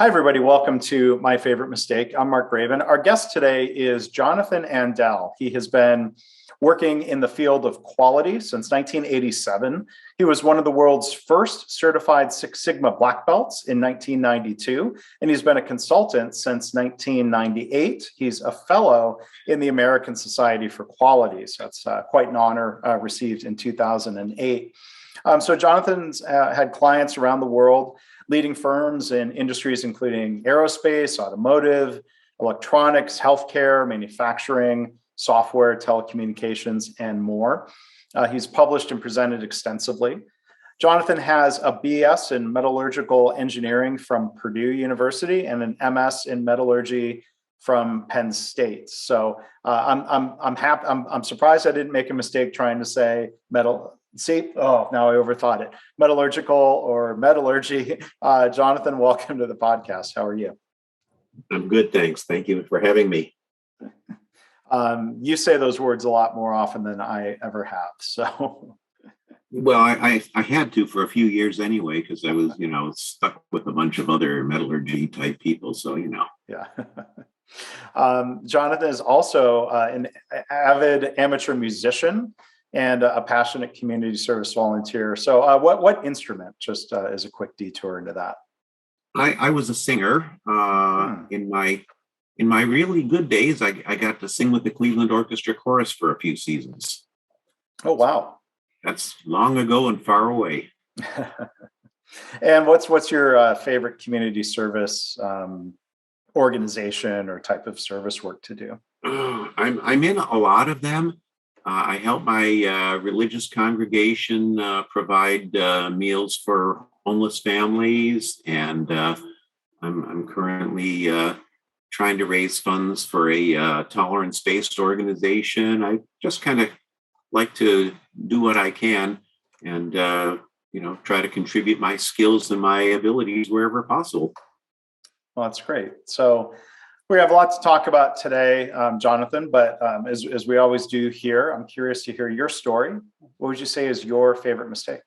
Hi, everybody. Welcome to My Favorite Mistake. I'm Mark Graven. Our guest today is Jonathon Andell. He has been working in the field of quality since 1987. He was one of the world's first certified Six Sigma black belts in 1992, and he's been a consultant since 1998. He's a fellow in the American Society for Quality, so that's quite an honor received in 2008. So Jonathon's had clients around the world, leading firms in industries including aerospace, automotive, electronics, healthcare, manufacturing, software, telecommunications, and more. He's published and presented extensively. Jonathon has a BS in Metallurgical Engineering from Purdue University and an MS in Metallurgy from Penn State. So I'm happy. I'm surprised I didn't make a mistake trying to say metal. See, oh, now I overthought it. Metallurgical or metallurgy. Jonathon, welcome to the podcast. How are you? I'm good, thanks. Thank you for having me. You say those words a lot more often than I ever have. So, well, I had to for a few years anyway, because I was, stuck with a bunch of other metallurgy type people. So, Yeah. Jonathon is also an avid amateur musician and a passionate community service volunteer. So what instrument, just as a quick detour into that? I was a singer. In my really good days, I got to sing with the Cleveland Orchestra Chorus for a few seasons. Oh, wow. That's long ago and far away. And what's your favorite community service organization or type of service work to do? I'm in a lot of them. I help my religious congregation provide meals for homeless families, and I'm currently trying to raise funds for a tolerance-based organization. I just kind of like to do what I can and try to contribute my skills and my abilities wherever possible. Well, that's great. So we have a lot to talk about today, Jonathon, but as we always do here, I'm curious to hear your story. What would you say is your favorite mistake?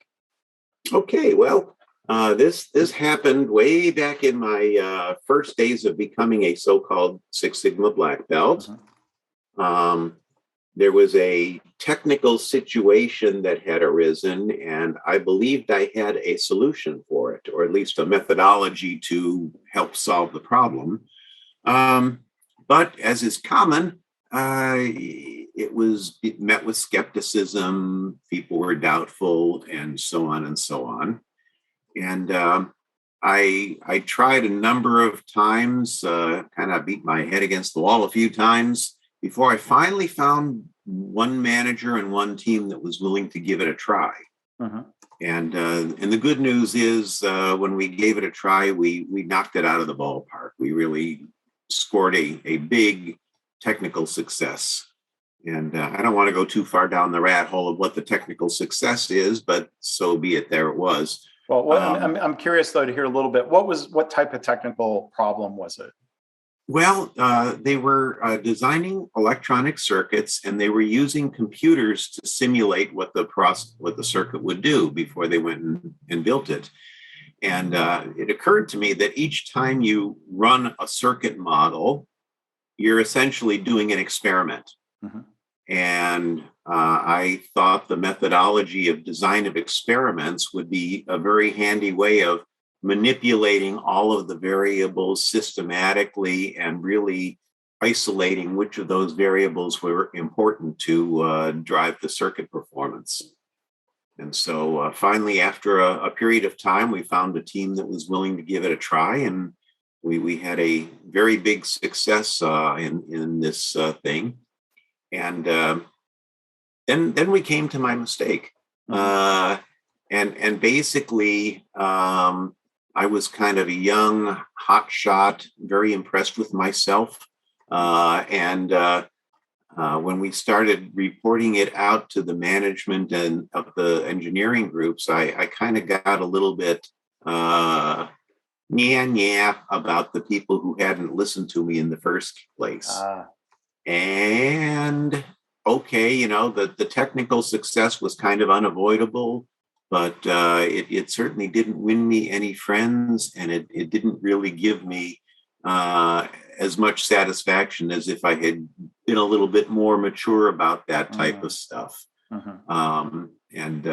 Okay, well, this happened way back in my first days of becoming a so-called Six Sigma black belt. Mm-hmm. There was a technical situation that had arisen, and I believed I had a solution for it, or at least a methodology to help solve the problem. But as is common, it met with skepticism. People were doubtful, and so on and so on. And I tried a number of times, kind of beat my head against the wall a few times before I finally found one manager and one team that was willing to give it a try. Uh-huh. And the good news is when we gave it a try, we knocked it out of the ballpark. We really scored a big technical success. And I don't want to go too far down the rat hole of what the technical success is, but so be it. There it was. Well, I'm curious though to hear a little bit. What type of technical problem was it? Well, they were designing electronic circuits, and they were using computers to simulate what the circuit would do before they went and built it. And it occurred to me that each time you run a circuit model, you're essentially doing an experiment. Mm-hmm. And I thought the methodology of design of experiments would be a very handy way of manipulating all of the variables systematically and really isolating which of those variables were important to drive the circuit performance. And so finally, after a period of time, we found a team that was willing to give it a try, and we had a very big success in this thing. And then we came to my mistake. And basically, I was kind of a young hotshot, very impressed with myself. When we started reporting it out to the management and of the engineering groups, I kind of got a little bit about the people who hadn't listened to me in the first place. And okay, the technical success was kind of unavoidable. but it certainly didn't win me any friends, and it didn't really give me as much satisfaction as if I had been a little bit more mature about that type of stuff. And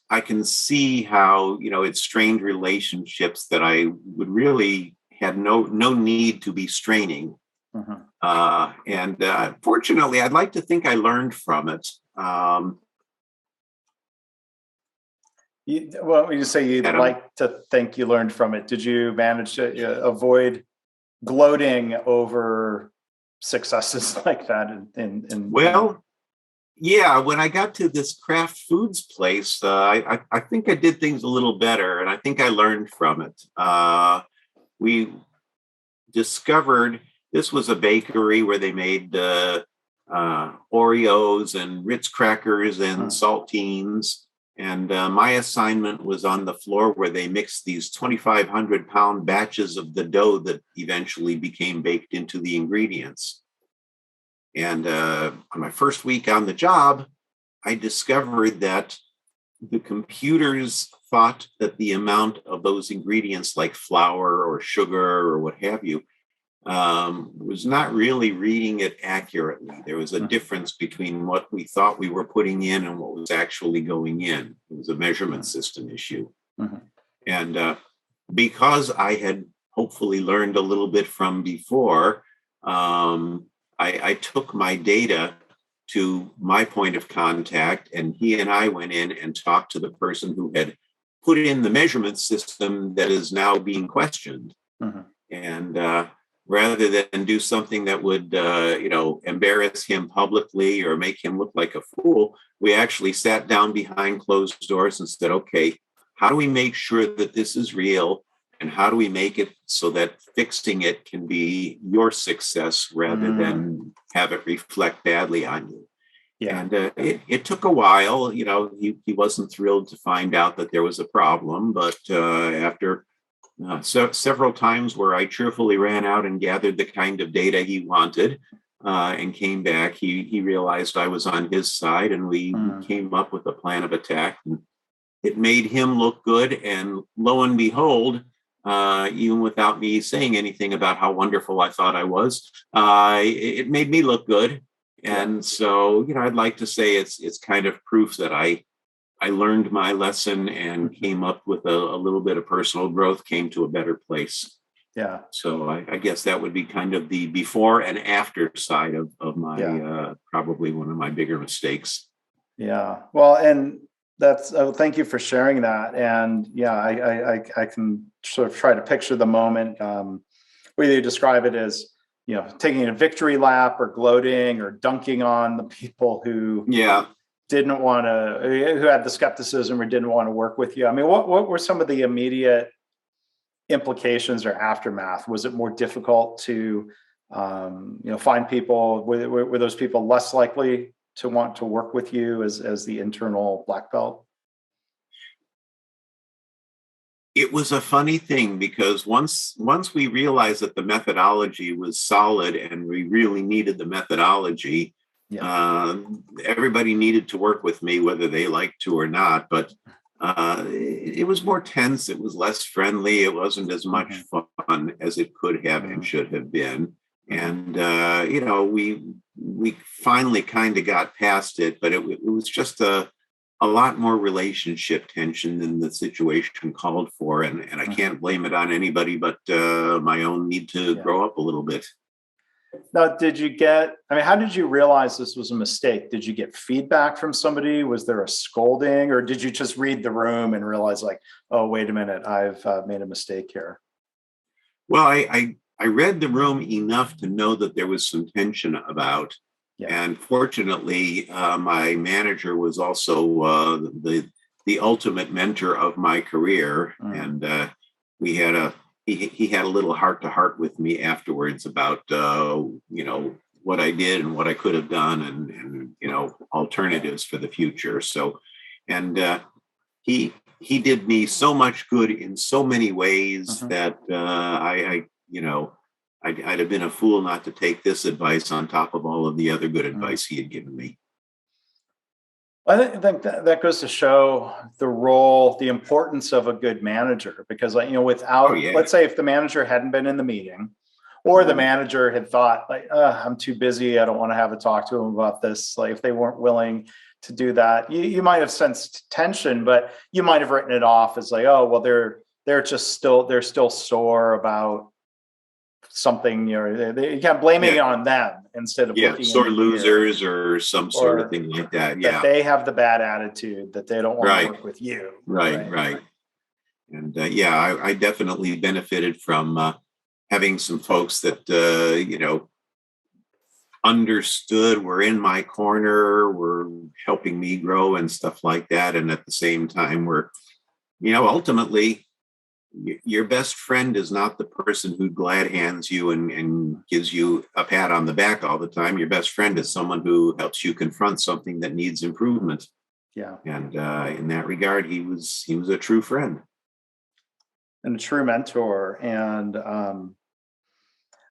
I can see how it strained relationships that I would really had no need to be straining. And fortunately, I'd like to think I learned from it. Well, when you say you'd like to think you learned from it, did you manage to avoid gloating over successes like that? Well, yeah, when I got to this craft foods place, I think I did things a little better, and I think I learned from it. We discovered this was a bakery where they made Oreos and Ritz crackers and saltines. And my assignment was on the floor where they mixed these 2,500-pound batches of the dough that eventually became baked into the ingredients. And on my first week on the job, I discovered that the computers thought that the amount of those ingredients like flour or sugar or what have you was not really reading it accurately. There was a difference between what we thought we were putting in and what was actually going in. It was a measurement system issue. And because I had hopefully learned a little bit from before, I took my data to my point of contact, and he and I went in and talked to the person who had put in the measurement system that is now being questioned. And rather than do something that would, embarrass him publicly or make him look like a fool, we actually sat down behind closed doors and said, okay, how do we make sure that this is real? And how do we make it so that fixing it can be your success rather than have it reflect badly on you? Yeah. And it took a while. He wasn't thrilled to find out that there was a problem, but after several times where I cheerfully ran out and gathered the kind of data he wanted and came back, he realized I was on his side, and we came up with a plan of attack. And it made him look good, and lo and behold, even without me saying anything about how wonderful I thought I was, it made me look good. And so, I'd like to say it's kind of proof that I learned my lesson and came up with a little bit of personal growth, came to a better place. Yeah. So I guess that would be kind of the before and after side of my probably one of my bigger mistakes. Yeah. Well, and that's thank you for sharing that. And I can sort of try to picture the moment whether you describe it as taking a victory lap or gloating or dunking on the people who didn't want to, who had the skepticism or didn't want to work with you. I mean, what were some of the immediate implications or aftermath? Was it more difficult to find people? Were those people less likely to want to work with you as the internal black belt? It was a funny thing because once we realized that the methodology was solid and we really needed the methodology, everybody needed to work with me, whether they liked to or not. But it was more tense. It was less friendly. It wasn't as much fun as it could have and should have been. And we finally kind of got past it, but it was just a lot more relationship tension than the situation called for. And I can't blame it on anybody but my own need to grow up a little bit. Now, how did you realize this was a mistake? Did you get feedback from somebody? Was there a scolding, or did you just read the room and realize like, oh, wait a minute, I've made a mistake here? Well, I read the room enough to know that there was some tension about. And fortunately, my manager was also the ultimate mentor of my career. And we had he had a little heart-to-heart with me afterwards about, what I did and what I could have done and alternatives for the future. So, and he did me so much good in so many ways that I'd have been a fool not to take this advice on top of all of the other good advice he had given me. I think that goes to show the role, the importance of a good manager, because Oh without, yeah. let's say if the manager hadn't been in the meeting, or the Mhm. manager had thought like, I'm too busy, I don't want to have a talk to him about this. Like if they weren't willing to do that, you might have sensed tension, but you might have written it off as like, oh, well, they're still sore about something, they kept blaming Yeah. it on them instead of Yeah. looking in Sore the mirror, losers or some sort of or thing like that. that Yeah. they have the bad attitude, that they don't want to Right. work with you. Right. Right. Right. And yeah, I definitely benefited from having some folks that understood, were in my corner, were helping me grow and stuff like that, and at the same time were, ultimately your best friend is not the person who glad hands you and gives you a pat on the back all the time. Your best friend is someone who helps you confront something that needs improvement. Yeah. And in that regard, he was a true friend. And a true mentor. And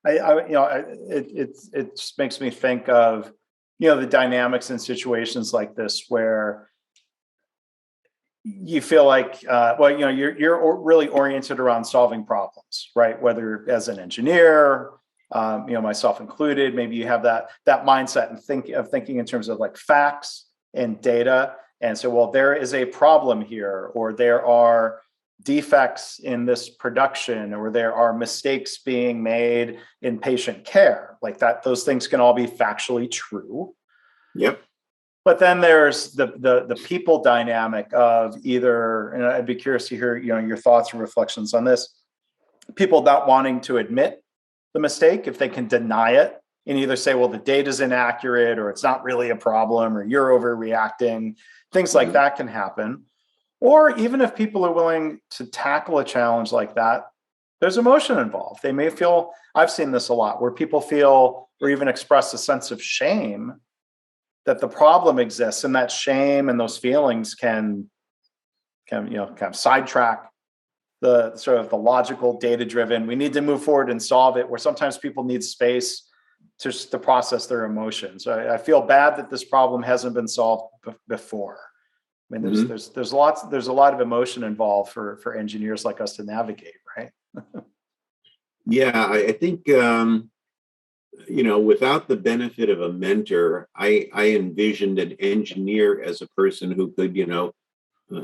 it just makes me think of, the dynamics in situations like this where you feel like, you're really oriented around solving problems, right? Whether as an engineer, myself included, maybe you have that mindset and thinking in terms of like facts and data. And so, well, there is a problem here, or there are defects in this production, or there are mistakes being made in patient care. Like that, those things can all be factually true. Yep. But then there's the people dynamic of either, and I'd be curious to hear, your thoughts and reflections on this. People not wanting to admit the mistake, if they can deny it and either say, well, the data's inaccurate, or it's not really a problem, or you're overreacting, things like Mhm. that can happen. Or even if people are willing to tackle a challenge like that, there's emotion involved. They may feel, I've seen this a lot, where people feel or even express a sense of shame that the problem exists, and that shame and those feelings kind of sidetrack the sort of the logical, data driven, we need to move forward and solve it, where sometimes people need space to process their emotions. So I feel bad that this problem hasn't been solved before. I mean, Mhm. there's a lot of emotion involved for engineers like us to navigate, right? Yeah, I think without the benefit of a mentor, I envisioned an engineer as a person who could,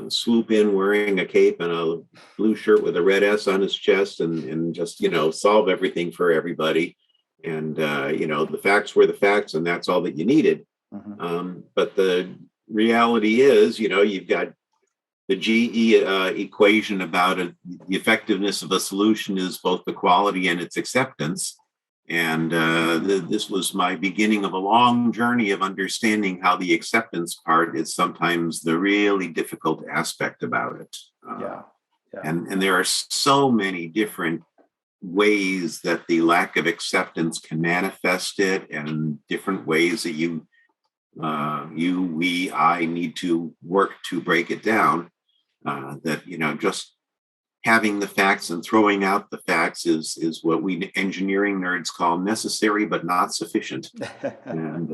swoop in wearing a cape and a blue shirt with a red S on his chest and just, solve everything for everybody. And, the facts were the facts, and that's all that you needed. Mhm. But the reality is, you've got the GE equation about it. The effectiveness of a solution is both the quality and its acceptance. And this was my beginning of a long journey of understanding how the acceptance part is sometimes the really difficult aspect about it. Yeah. Yeah. And there are so many different ways that the lack of acceptance can manifest it, and different ways that I need to work to break it down. That just having the facts and throwing out the facts is what we engineering nerds call necessary but not sufficient. And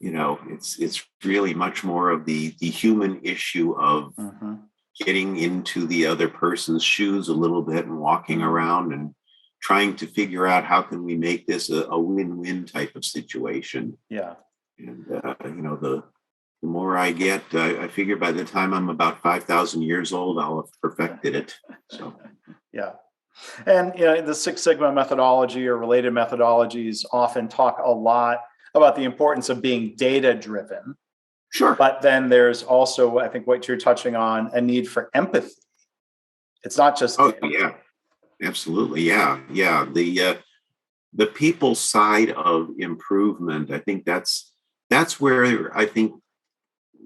it's really much more of the human issue of Mhm. getting into the other person's shoes a little bit and walking around and trying to figure out how can we make this a win-win type of situation. Yeah. And the more I get, I figure by the time I'm about 5,000 years old, I'll have perfected it. So, Yeah. And the Six Sigma methodology or related methodologies often talk a lot about the importance of being data driven. sure. But then there's also, I think, what you're touching on, a need for empathy. It's not just Oh, data. yeah, absolutely. Yeah. Yeah. The people side of improvement, I think that's where I think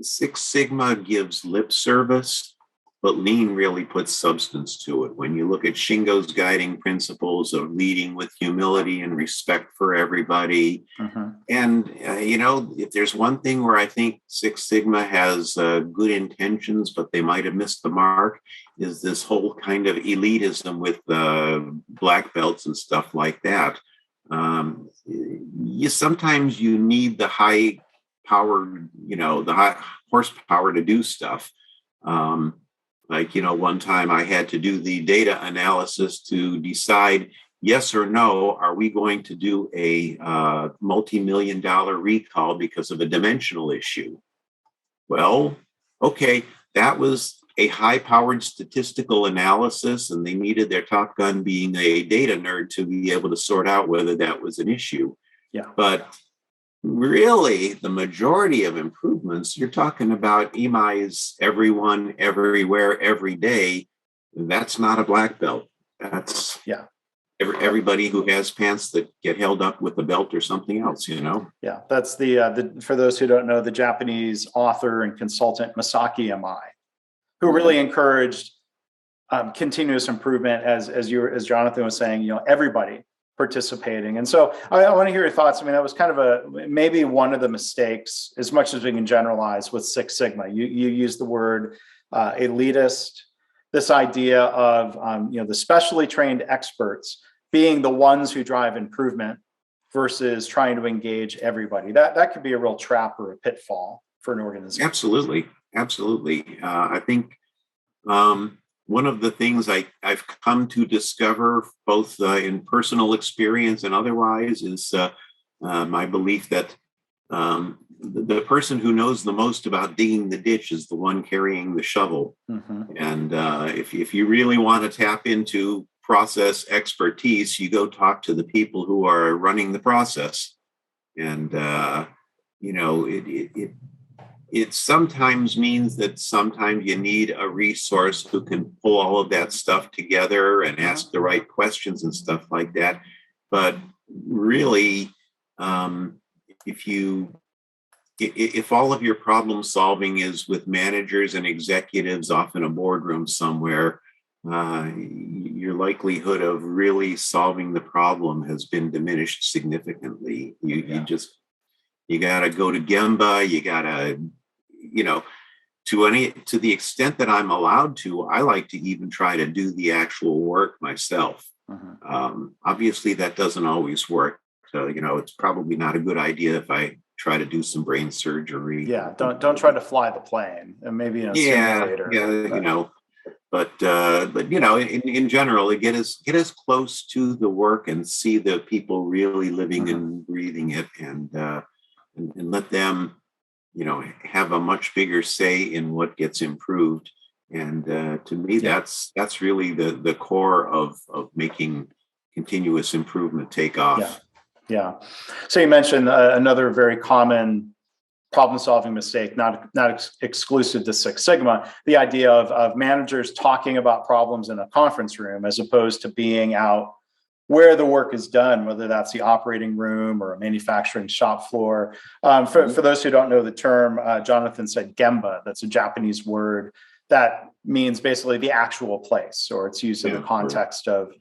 Six Sigma gives lip service, but Lean really puts substance to it. When you look at Shingo's guiding principles of leading with humility and respect for everybody, Mhm. and if there's one thing where I think Six Sigma has good intentions, but they might have missed the mark, is this whole kind of elitism with black belts and stuff like that. Sometimes you need the high powered, the high horsepower to do stuff. Like, one time I had to do the data analysis to decide yes or no, are we going to do a multi-million-dollar recall because of a dimensional issue? Well, okay, that was a high-powered statistical analysis, and they needed their Top Gun being a data nerd to be able to sort out whether that was an issue. Yeah. But really, the majority of improvements, you're talking about EMIs, everyone, everywhere, every day. That's not a black belt. That's everybody who has pants that get held up with a belt or something else, Yeah, that's the for those who don't know, the Japanese author and consultant Masaki Imai, who really encouraged continuous improvement, as Jonathan was saying, everybody participating. And so I want to hear your thoughts. I mean, that was kind of maybe one of the mistakes, as much as we can generalize, with Six Sigma. You use the word elitist, this idea of the specially trained experts being the ones who drive improvement versus trying to engage everybody. That could be a real trap or a pitfall for an organization. Absolutely. I think one of the things I've come to discover, both in personal experience and otherwise, is my belief that the person who knows the most about digging the ditch is the one carrying the shovel. Mm-hmm. And if you really want to tap into process expertise, you go talk to the people who are running the process. And, it sometimes means that sometimes you need a resource who can pull all of that stuff together and ask the right questions and stuff like that. But really, if all of your problem solving is with managers and executives off in a boardroom somewhere, your likelihood of really solving the problem has been diminished significantly. You got to go to Gemba. You got to, to the extent that I'm allowed to, I like to even try to do the actual work myself. Obviously, that doesn't always work. So, it's probably not a good idea if I try to do some brain surgery. Yeah, don't try to fly the plane, and maybe in a simulator. But in general, get as close to the work and see the people really living and breathing it, and let them, have a much bigger say in what gets improved. And to me, that's really the core of making continuous improvement take off. Yeah. So you mentioned another very common problem-solving mistake, not exclusive to Six Sigma, the idea of managers talking about problems in a conference room as opposed to being out where the work is done, whether that's the operating room or a manufacturing shop floor. For those who don't know the term, Jonathan said Gemba. That's a Japanese word that means basically the actual place, or it's used in the context of.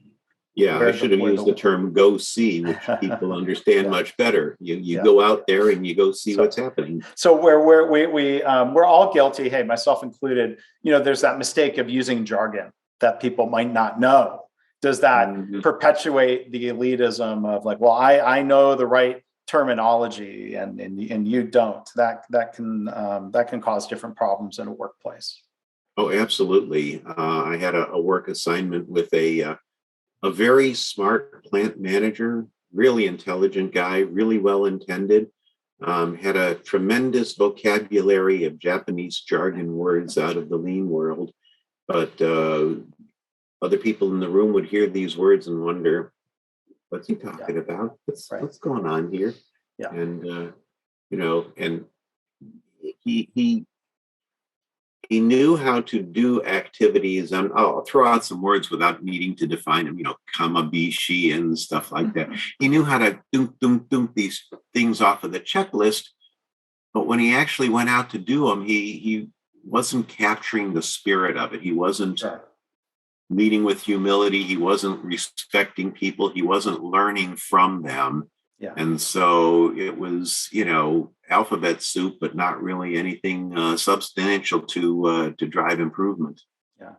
Yeah, I should have used the term "go see," which people understand much better. You go out there and you go see what's happening. So we're all guilty. Hey, myself included. There's that mistake of using jargon that people might not know. Does that perpetuate the elitism of like, well, I know the right terminology and you don't? That can cause different problems in a workplace. Oh, absolutely. I had a work assignment with a very smart plant manager, really intelligent guy, really well-intended, had a tremendous vocabulary of Japanese jargon words out of the lean world. But other people in the room would hear these words and wonder, what's he talking about? What's going on here? Yeah. And, and he knew how to do activities, and I'll throw out some words without needing to define them, kamabishi and stuff like that. He knew how to do these things off of the checklist, but when he actually went out to do them, he wasn't capturing the spirit of it. He wasn't leading with humility. He wasn't respecting people. He wasn't learning from them. Yeah. And so it was, alphabet soup, but not really anything substantial to drive improvement. Yeah.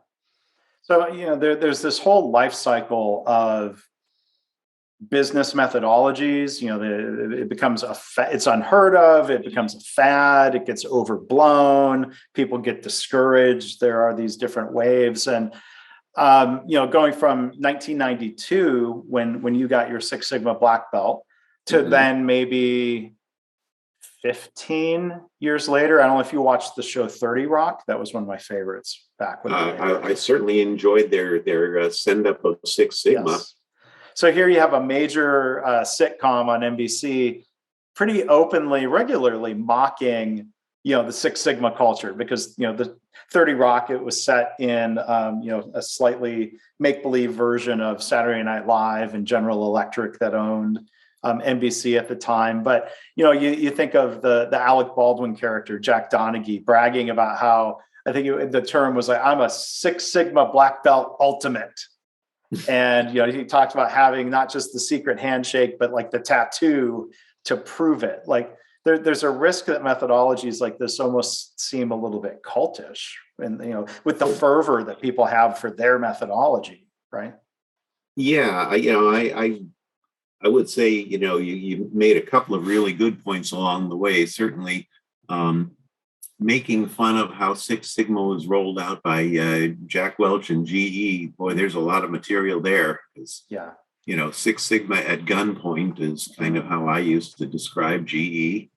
So, there's this whole life cycle of business methodologies. It becomes it's unheard of. It becomes a fad. It gets overblown. People get discouraged. There are these different waves, and going from 1992 when you got your Six Sigma black belt to then maybe 15 years later. I don't know if you watched the show 30 Rock. That was one of my favorites back when I certainly enjoyed their send up of Six Sigma. Yes. So here you have a major sitcom on NBC pretty openly, regularly mocking, the Six Sigma culture, because, the 30 Rock, it was set in, a slightly make-believe version of Saturday Night Live and General Electric that owned NBC at the time. But, you think of the Alec Baldwin character, Jack Donaghy, bragging about how, I think the term was like, I'm a Six Sigma black belt ultimate. And, he talked about having not just the secret handshake, but like the tattoo to prove it. Like there's a risk that methodologies like this almost seem a little bit cultish, and, with the fervor that people have for their methodology, right? Yeah. I would say, you made a couple of really good points along the way. Certainly, making fun of how Six Sigma was rolled out by Jack Welch and GE. Boy, there's a lot of material there. Yeah. Six Sigma at gunpoint is kind of how I used to describe GE.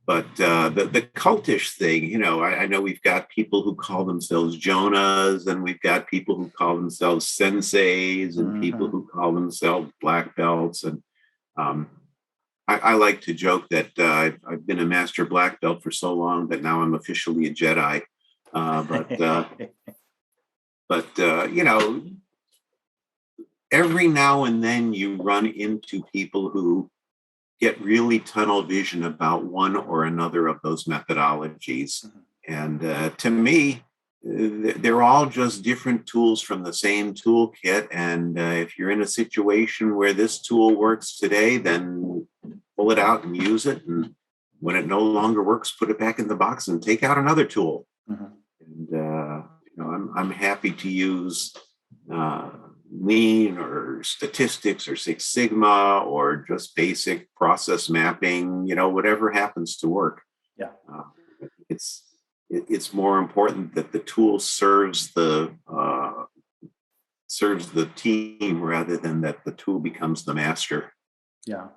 But the cultish thing, I know we've got people who call themselves Jonas, and we've got people who call themselves senseis, and people who call themselves black belts. And I like to joke that I've been a master black belt for so long that now I'm officially a Jedi. But every now and then you run into people who get really tunnel vision about one or another of those methodologies. And to me, they're all just different tools from the same toolkit. And if you're in a situation where this tool works today, then pull it out and use it. And when it no longer works, put it back in the box and take out another tool. And I'm happy to use lean or statistics or Six Sigma or just basic process mapping, whatever happens to work. Yeah. It's more important that the tool serves the team rather than that the tool becomes the master. Yeah.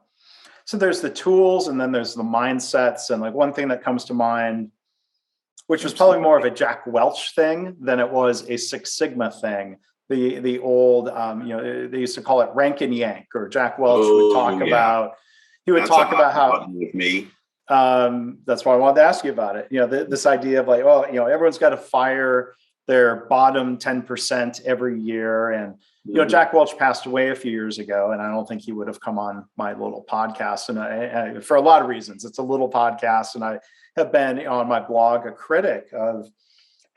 So there's the tools, and then there's the mindsets. And like one thing that comes to mind, which was probably more of a Jack Welch thing than it was a Six Sigma thing. The old, they used to call it rank and yank, or Jack Welch would talk about. He would talk about how. With me. That's why I wanted to ask you about it. This idea of like, everyone's got to fire their bottom 10% every year. And, Jack Welch passed away a few years ago, and I don't think he would have come on my little podcast. And I for a lot of reasons, it's a little podcast. And I have been on my blog a critic of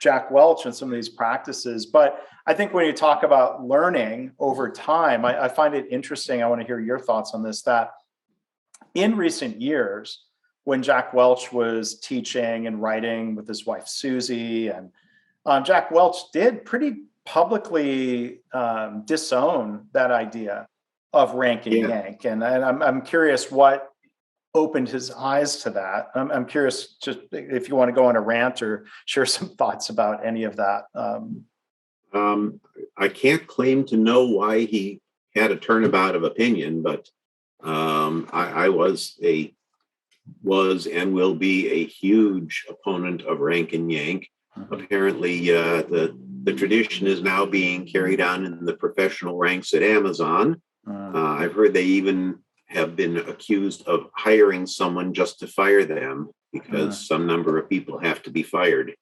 Jack Welch and some of these practices. But I think when you talk about learning over time, I find it interesting. I want to hear your thoughts on this, that in recent years, when Jack Welch was teaching and writing with his wife, Susie, and Jack Welch did pretty publicly disown that idea of rank and yank. And I'm curious what opened his eyes to that. I'm curious just if you want to go on a rant or share some thoughts about any of that. I can't claim to know why he had a turnabout of opinion, but I was and will be a huge opponent of rank and yank. Apparently, the tradition is now being carried on in the professional ranks at Amazon. I've heard they even have been accused of hiring someone just to fire them because some number of people have to be fired.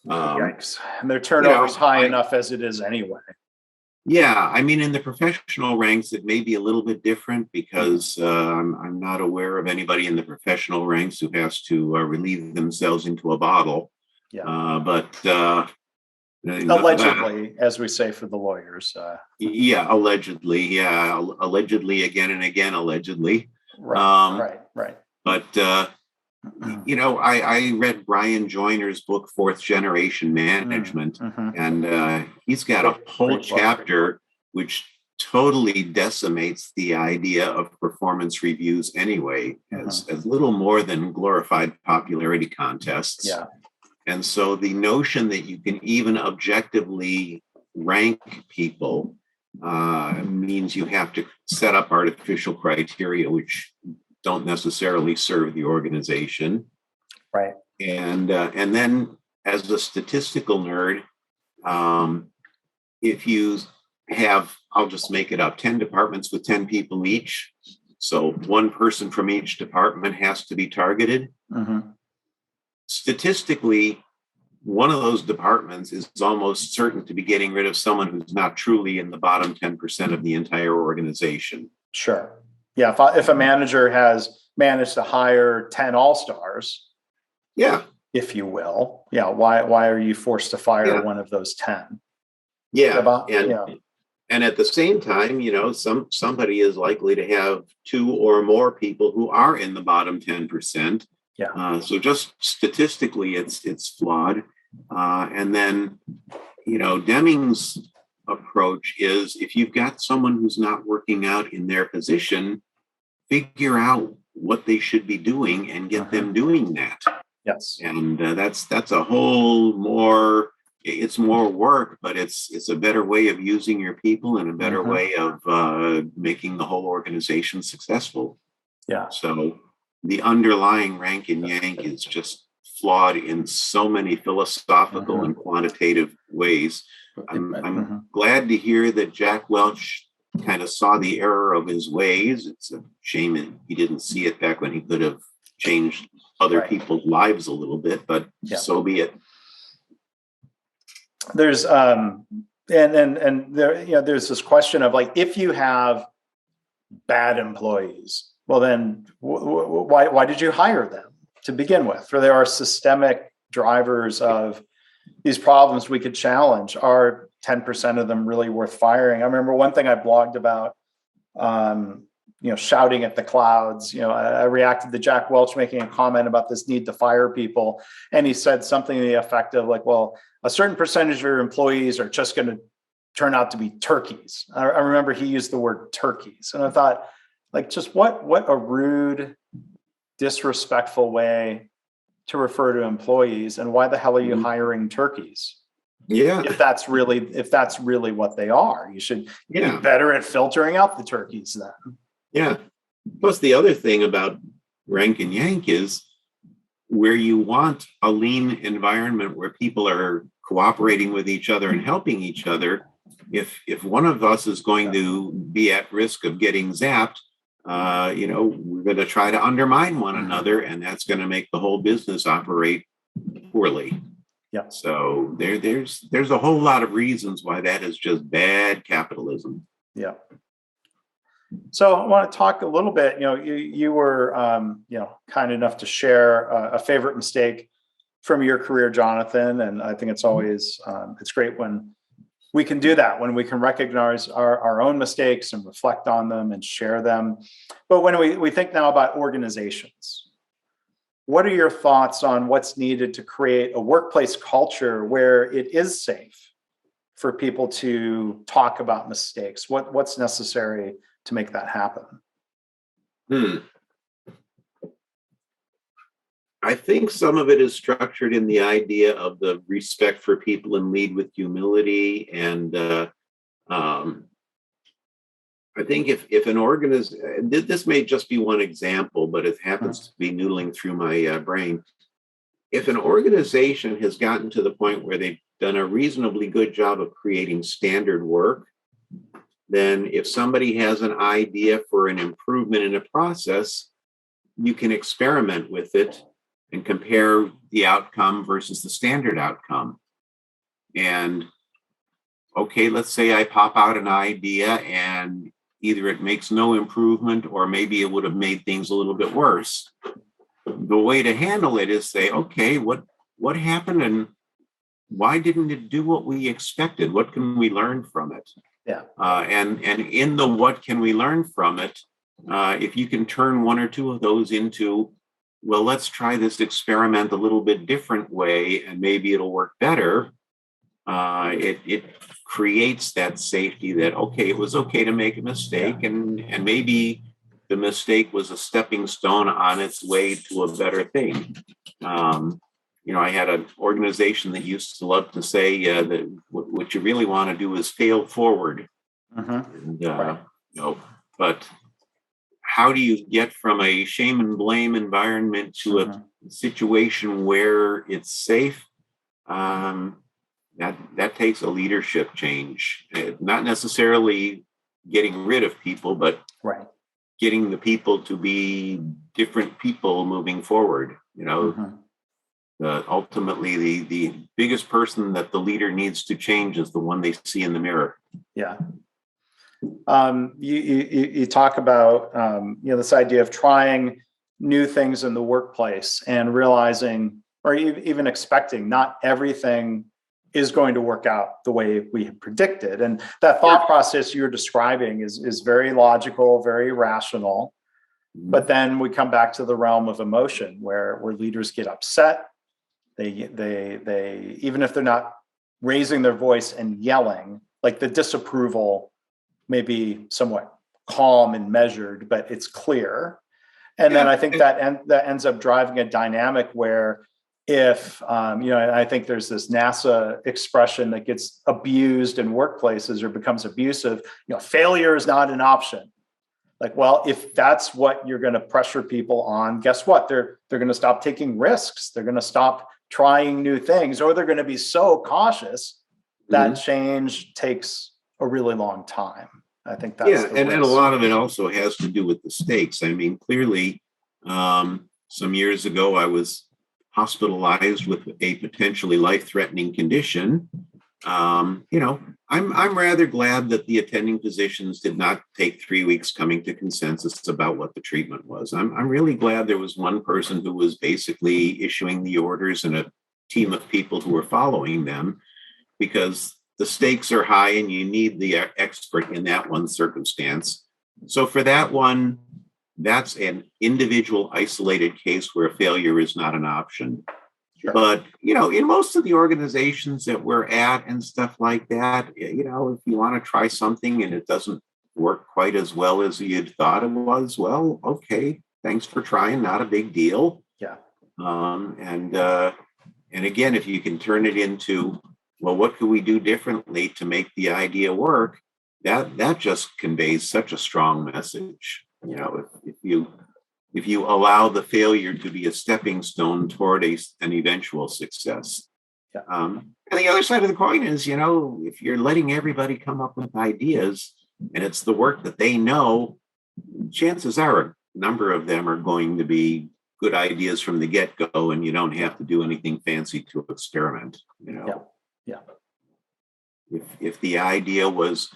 Yikes. And their turnover is high enough as it is anyway. Yeah, I mean, in the professional ranks, it may be a little bit different because I'm not aware of anybody in the professional ranks who has to relieve themselves into a bottle. Yeah. But allegedly, as we say for the lawyers. Allegedly. Yeah, allegedly again and again, allegedly. Right. But, I read Brian Joyner's book, Fourth Generation Management, and he's got a whole chapter which totally decimates the idea of performance reviews anyway, as little more than glorified popularity contests. Yeah. And so the notion that you can even objectively rank people means you have to set up artificial criteria which don't necessarily serve the organization. Right. And then as a statistical nerd, if you have, I'll just make it up, 10 departments with 10 people each, so one person from each department has to be targeted. Statistically, one of those departments is almost certain to be getting rid of someone who's not truly in the bottom 10% of the entire organization. Sure. Yeah. If a manager has managed to hire 10 all-stars, yeah, if you will, yeah, why are you forced to fire one of those 10? Yeah. And at the same time, somebody is likely to have 2 or more people who are in the bottom 10%. Yeah. So just statistically, it's flawed. And then, Deming's approach is, if you've got someone who's not working out in their position, figure out what they should be doing and get them doing that. Yes. And that's a whole more. It's more work, but it's a better way of using your people and a better way of making the whole organization successful. Yeah. So the underlying rank and yank is just flawed in so many philosophical and quantitative ways. I'm glad to hear that Jack Welch kind of saw the error of his ways. It's a shame that he didn't see it back when he could have changed other people's lives a little bit, but so be it. There's and there, there's this question of, like, if you have bad employees, well then why did you hire them to begin with? Or there are systemic drivers of these problems we could challenge. Are 10% of them really worth firing? I remember one thing I blogged about, shouting at the clouds. I reacted to Jack Welch making a comment about this need to fire people. And he said something to the effect of, like, well, a certain percentage of your employees are just going to turn out to be turkeys. I remember he used the word turkeys. And I thought, like, just what a rude, disrespectful way to refer to employees. And why the hell are you hiring turkeys? Yeah. If that's really what they are, you should be better at filtering out the turkeys then. Yeah. Plus, the other thing about rank and yank is, where you want a lean environment where people are cooperating with each other and helping each other, if one of us is going to be at risk of getting zapped, we're going to try to undermine one another, and that's going to make the whole business operate poorly. Yeah. So there's a whole lot of reasons why that is just bad capitalism. Yeah. So I want to talk a little bit. You were kind enough to share a favorite mistake from your career, Jonathon, and I think it's always it's great when we can do that, when we can recognize our own mistakes and reflect on them and share them. But when we think now about organizations, what are your thoughts on what's needed to create a workplace culture where it is safe for people to talk about mistakes? What's necessary to make that happen? I think some of it is structured in the idea of the respect for people and lead with humility. And I think if an organization, this may just be one example, but it happens to be noodling through my brain. If an organization has gotten to the point where they've done a reasonably good job of creating standard work, then if somebody has an idea for an improvement in a process, you can experiment with it and compare the outcome versus the standard outcome. And okay, let's say I pop out an idea and either it makes no improvement or maybe it would have made things a little bit worse. The way to handle it is say, okay, what happened and why didn't it do what we expected? What can we learn from it? Yeah. And in the what can we learn from it, if you can turn one or two of those into, well, let's try this experiment a little bit different way and maybe it'll work better. It creates that safety that, okay, it was okay to make a mistake, and maybe the mistake was a stepping stone on its way to a better thing. I had an organization that used to love to say that what you really want to do is fail forward. And, Right. but how do you get from a shame and blame environment to a situation where it's safe? That takes a leadership change, not necessarily getting rid of people, but Right. getting the people to be different people moving forward. Ultimately, the biggest person that the leader needs to change is the one they see in the mirror. Yeah. You talk about this idea of trying new things in the workplace and realizing, or even expecting, not everything is going to work out the way we had predicted. And that thought process you're describing is very logical, very rational. But then we come back to the realm of emotion where leaders get upset. They even if they're not raising their voice and yelling, like the disapproval may be somewhat calm and measured, but it's clear. And then I think that ends up driving a dynamic where if, I think there's this NASA expression that gets abused in workplaces or becomes abusive, failure is not an option. Like, well, if that's what you're going to pressure people on, guess what? They're going to stop taking risks. They're going to stop trying new things, or they're going to be so cautious that change takes a really long time. I think that's and a lot of it also has to do with the stakes. I mean, clearly, some years ago, I was hospitalized with a potentially life-threatening condition. I'm rather glad that the attending physicians did not take 3 weeks coming to consensus about what the treatment was. I'm really glad there was one person who was basically issuing the orders and a team of people who were following them, because the stakes are high and you need the expert in that one circumstance. So for that one, that's an individual isolated case where failure is not an option. Sure. But, in most of the organizations that we're at and stuff like that, if you want to try something and it doesn't work quite as well as you'd thought it was, well, okay, thanks for trying, not a big deal. Yeah. And again, if you can turn it into, well, what could we do differently to make the idea work? That just conveys such a strong message. If you allow the failure to be a stepping stone toward an eventual success. Yeah. And the other side of the coin is, if you're letting everybody come up with ideas and it's the work that they know, chances are a number of them are going to be good ideas from the get-go, and you don't have to do anything fancy to experiment. Yeah. If the idea was,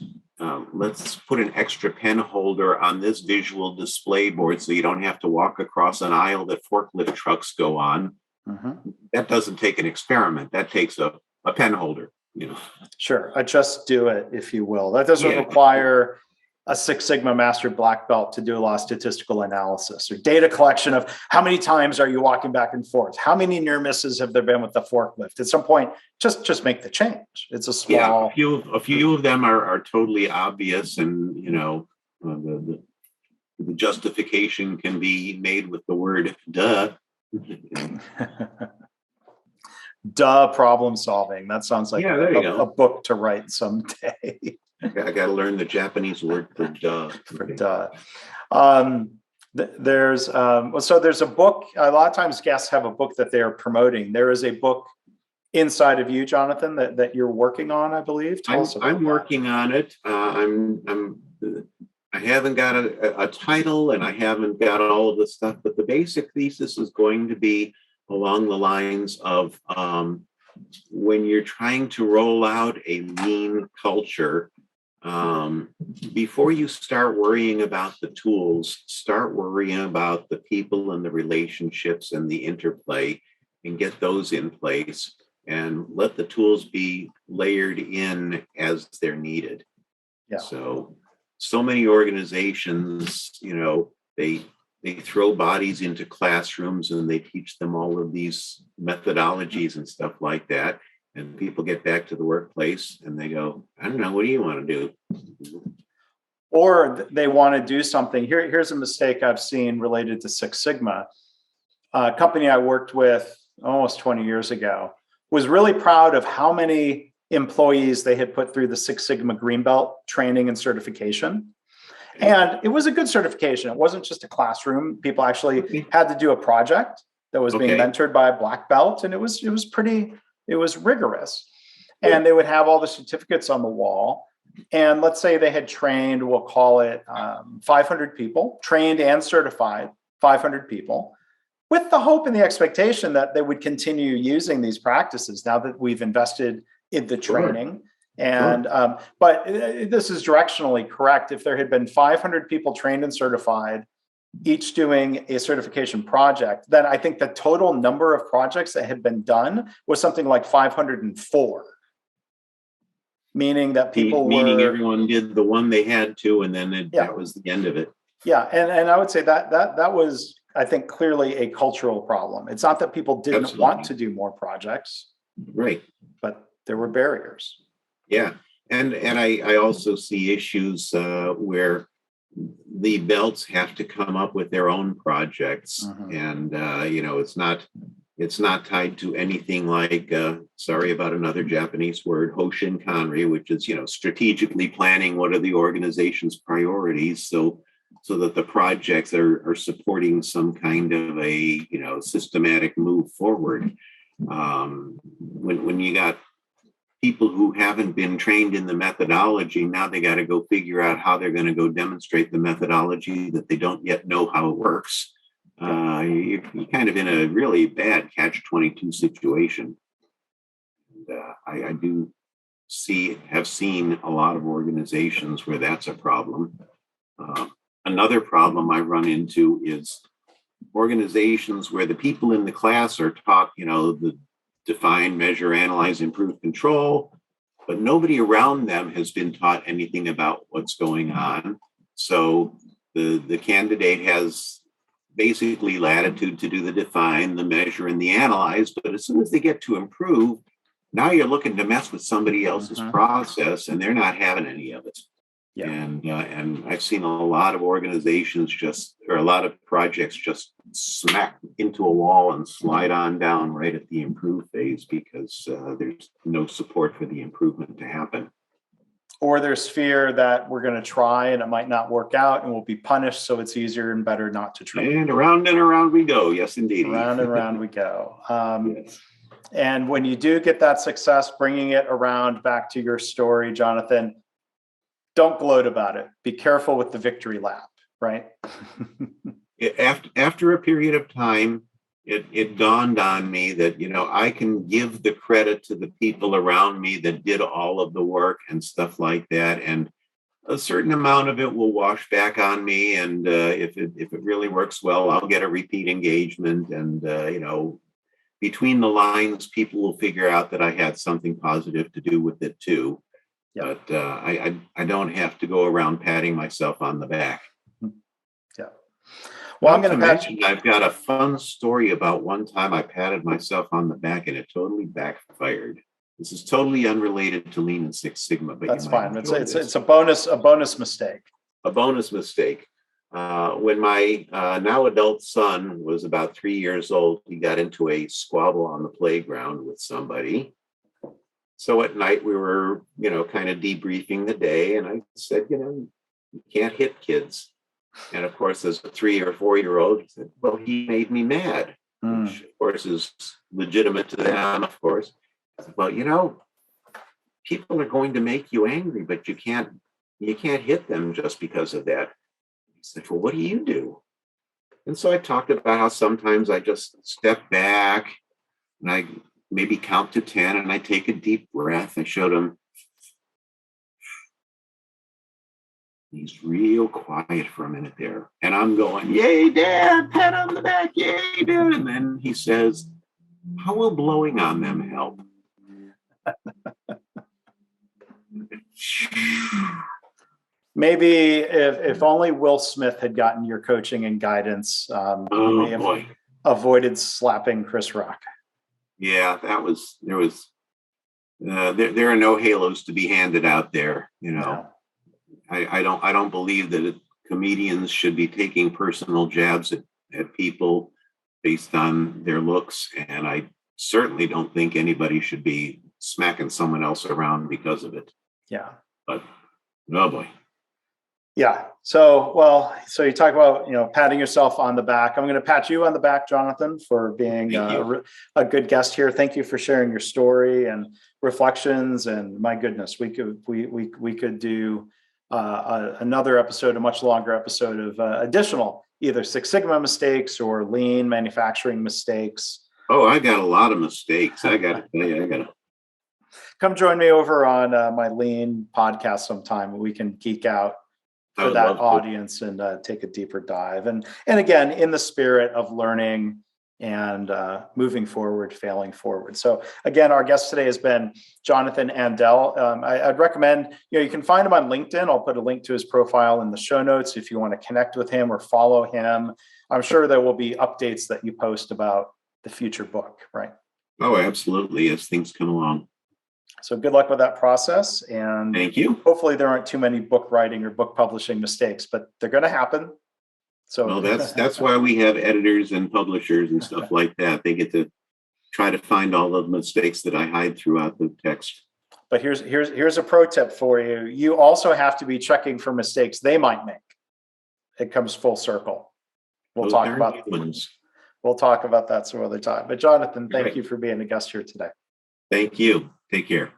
let's put an extra pen holder on this visual display board so you don't have to walk across an aisle that forklift trucks go on. That doesn't take an experiment. That takes a pen holder. Sure. Just do it, if you will. That doesn't require a Six Sigma master black belt to do a lot of statistical analysis or data collection of how many times are you walking back and forth? How many near misses have there been with the forklift? At some point, just make the change. It's a small. A few of them are totally obvious, and the justification can be made with the word "duh." Duh, problem solving. That sounds like a book to write someday. I got to learn the Japanese word for duh. There's a book. A lot of times guests have a book that they are promoting. There is a book inside of you, Jonathan, that you're working on, I believe. I'm working on it. I haven't got a title and I haven't got all of the stuff, but the basic thesis is going to be along the lines of when you're trying to roll out a lean culture, before you start worrying about the tools, start worrying about the people and the relationships and the interplay, and get those in place, and let the tools be layered in as they're needed. Yeah. So many organizations, they throw bodies into classrooms and they teach them all of these methodologies and stuff like that. And people get back to the workplace and they go, I don't know, what do you want to do? Or they want to do something. Here's a mistake I've seen related to Six Sigma. A company I worked with almost 20 years ago was really proud of how many employees they had put through the Six Sigma Green Belt training and certification. And it was a good certification. It wasn't just a classroom. People actually had to do a project that was being mentored by a black belt, and it was rigorous. And they would have all the certificates on the wall. And let's say they had trained, we'll call it 500 people, trained and certified 500 people, with the hope and the expectation that they would continue using these practices now that we've invested in the training. And but this is directionally correct. If there had been 500 people trained and certified, each doing a certification project, then I think the total number of projects that had been done was something like 504. Meaning that everyone did the one they had to, and then that was the end of it. Yeah, and I would say that was, I think, clearly a cultural problem. It's not that people didn't want to do more projects, right? But there were barriers. Yeah, and I also see issues where the belts have to come up with their own projects, and it's not tied to anything like sorry about another Japanese word, hoshin kanri, which is strategically planning what are the organization's priorities, so that the projects are supporting some kind of a systematic move forward. When you got people who haven't been trained in the methodology, now they got to go figure out how they're going to go demonstrate the methodology that they don't yet know how it works. You're kind of in a really bad catch-22 situation. And, I do have seen a lot of organizations where that's a problem. Another problem I run into is organizations where the people in the class are taught, the define, measure, analyze, improve, control, but nobody around them has been taught anything about what's going on. So the candidate has basically latitude to do the define, the measure, and the analyze, but as soon as they get to improve, now you're looking to mess with somebody else's process, and they're not having any of it. Yeah. And I've seen a lot of organizations a lot of projects just smack into a wall and slide on down right at the improve phase because there's no support for the improvement to happen. Or there's fear that we're going to try and it might not work out and we'll be punished, so it's easier and better not to try. And around we go. Yes, indeed. Round and round we go. Yes. And when you do get that success, bringing it around back to your story, Jonathon, don't gloat about it. Be careful with the victory lap, right? After a period of time, it dawned on me that, I can give the credit to the people around me that did all of the work and stuff like that. And a certain amount of it will wash back on me. And if it really works well, I'll get a repeat engagement. And, between the lines, people will figure out that I had something positive to do with it too. Yeah. But I don't have to go around patting myself on the back. Yeah. Well, I'm going to mention I've got a fun story about one time I patted myself on the back and it totally backfired. This is totally unrelated to Lean and Six Sigma, but that's fine. It's a bonus mistake. A bonus mistake. When my now adult son was about 3 years old, he got into a squabble on the playground with somebody. So at night we were, kind of debriefing the day, and I said, you can't hit kids. And of course, as a 3 or 4 year old, he said, well, he made me mad, which of course is legitimate to them, of course. I said, well, people are going to make you angry, but you can't hit them just because of that. He said, well, what do you do? And so I talked about how sometimes I just step back and I maybe count to 10 and I take a deep breath. I showed him. He's real quiet for a minute there. And I'm going, yay, Dad, pat on the back, yay, Dad. And then he says, how will blowing on them help? Maybe if only Will Smith had gotten your coaching and guidance, you may have avoided slapping Chris Rock. Yeah, there was there are no halos to be handed out there. You know, Yeah. I don't believe that comedians should be taking personal jabs at people based on their looks, and I certainly don't think anybody should be smacking someone else around because of it. Yeah. But oh boy. Yeah. So you talk about, patting yourself on the back. I'm going to pat you on the back, Jonathan, for being a good guest here. Thank you for sharing your story and reflections. And my goodness, we could do another episode, a much longer episode of additional either Six Sigma mistakes or lean manufacturing mistakes. Oh, I got a lot of mistakes. I got to tell you, I got to come join me over on my lean podcast sometime. We can geek out for that audience and take a deeper dive. And again, in the spirit of learning and moving forward, failing forward. So again, our guest today has been Jonathon Andell. I'd recommend, you can find him on LinkedIn. I'll put a link to his profile in the show notes if you want to connect with him or follow him. I'm sure there will be updates that you post about the future book, right? Oh, absolutely. As things come along. So good luck with that process. And thank you. Hopefully there aren't too many book writing or book publishing mistakes, but they're going to happen. So well, that's why we have editors and publishers and stuff like that. They get to try to find all of the mistakes that I hide throughout the text. But here's a pro tip for you. You also have to be checking for mistakes they might make. It comes full circle. We'll talk about that some other time. But Jonathon, thank you for being a guest here today. Thank you. Take care.